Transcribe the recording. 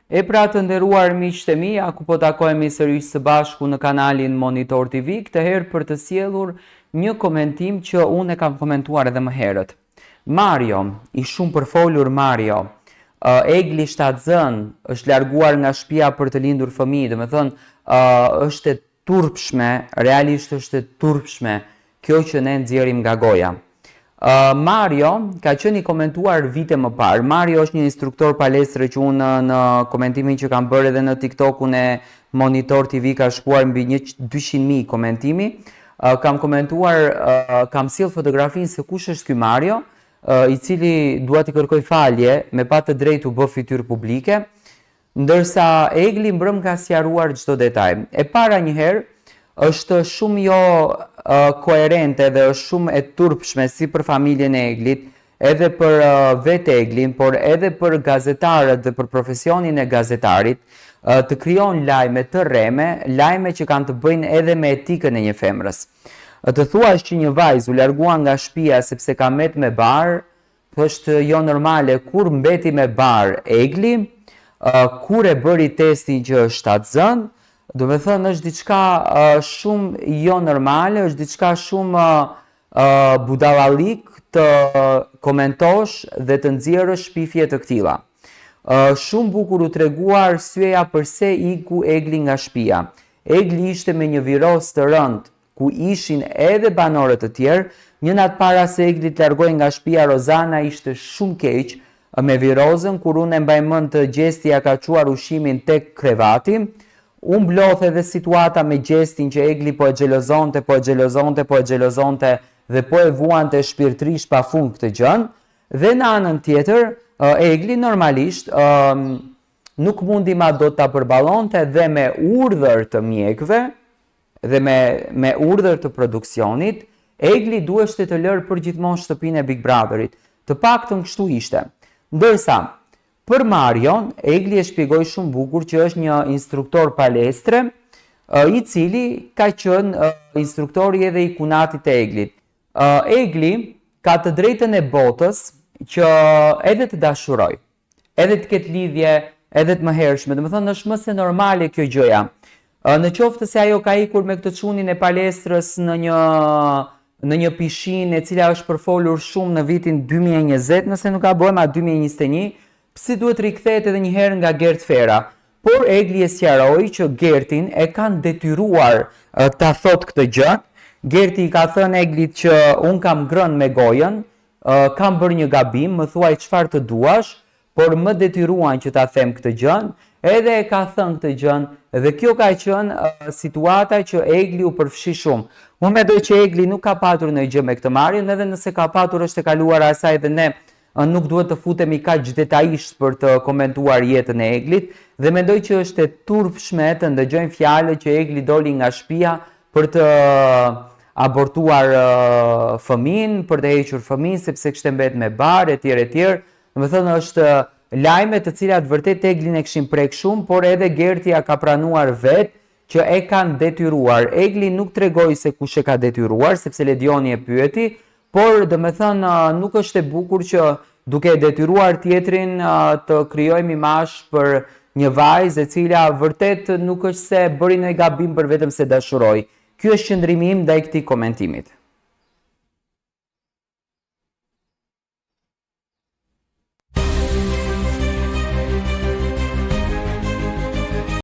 E pra të nderuar miqtë e mi, aku po takohemi sërish së bashku në kanalin Monitor TV, këtë herë për të sjellur një komentim që unë e kam komentuar edhe më herët. Mario, i shumë përfolur Mario, Egli Shtatzën është larguar nga shtëpia për të lindur fëmijë, domethënë është e turpshme, realisht është e turpshme kjo që ne nxjerrim nga goja. Mario ka qenë i komentuar vite më parë. Mario është një instruktor palestre që unë në komentimin që kam bërë edhe në TikTokun e Monitor TV ka shkuar mbi 200.000 komentimi. Kam komentuar, kam sjell fotografinë se kush është ky Mario, i cili dua t'i kërkoj falje me pa të drejtë u bë fytyrë publike, ndërsa Egli mbrëm ka sqaruar çdo detaj. E para një herë është shumë jo koherente dhe është shumë e turpshme si për familjen e Eglit, edhe për vetë Eglin, por edhe për gazetarët dhe për profesionin e gazetarit, të krijon lajme të rreme, lajme që kanë të bëjnë edhe me etikën e një femrës. Të thuash që një vajzë u largua nga shtëpia sepse ka met me bar, është jo normale. Kur mbeti me bar Egli, kur e bëri testin që është Shtatzën, do me thënë është diçka shumë jo normale, është diçka shumë budallalik të komentosh dhe të nxjerrësh shpifje të këtilla. Shumë bukur u treguar arsyeja pse iku Egli nga shtëpia. Egli ishte me një viroz të rënd, ku ishin edhe banorët të tjerë. Një natë para se Egli të largohej nga shtëpia, Rozana ishte shumë keq me virozën, kur unë e mbaj mend të gjestja ka çuar ushimin tek krevati. Unë mblodh edhe situata me gjestin që Egli po e xhelozonte dhe po e vuante shpirtërisht pafund këtë gjën, dhe në anën tjetër Egli normalisht nuk mundi ma do ta përballonte dhe me urdhër të mjekëve dhe me urdhër të produksionit, Egli duheshte të lërë përgjithmonë shtëpinë e Big Brotherit. Të paktën kështu ishte. Ndërsa për Marion, Egli e shpjegoi shumë bukur që është një instruktor palestre, i cili ka qenë instruktori edhe i kunatit të Eglit. Egli ka të drejtën e botës që edhe të dashuroj, edhe të ketë lidhje, edhe të mëhershme. Domethënë është më se normale kjo gjëja. Në qoftë se ajo ka ikur me këtë çunin e palestrës në një pishinë e cila është përfolur shumë në vitin 2020, nëse nuk gabojmë, 2021, pse duhet rikthehet edhe një herë nga Gert Fera. Por Egli e sqaroi që Gertin e kanë detyruar ta thotë këtë gjë. Gerti i ka thënë Eglit që un kam ngrënë me gojën, kam bërë një gabim, më thuaj çfarë të duash, por më detyruan që ta them këtë gjën, edhe e ka thënë këtë gjën, dhe kjo ka qenë situata që Egli u përfshi shumë. Unë mendoj që Egli nuk ka patur ndonjë gjë me këtë Marion, edhe nëse ka patur është e kaluara asaj dhe ne nuk duhet të futemi kaq detajisht për të komentuar jetën e Eglit, dhe mendoj që është e turpshme të ndëgjojmë fjalë që Egli doli nga shtëpia për të abortuar fëmin, për të hequr fëmin sepse kishte mbet me bar etj. Domethënë është lajme të cilat vërtet Eglin e kishin prek shumë, por edhe Gerti ja ka pranuar vetë që e kanë detyruar. Egli nuk tregoi se kush e ka detyruar, sepse Ledioni e pyeti, por domethënë nuk është e bukur që duke detyruar tjetrin të krijojmë imazh për një vajzë e cila vërtet nuk është se bëri një gabim për vetëm se dashuroi. Ky është qëndrimi im ndaj këtij komentimit.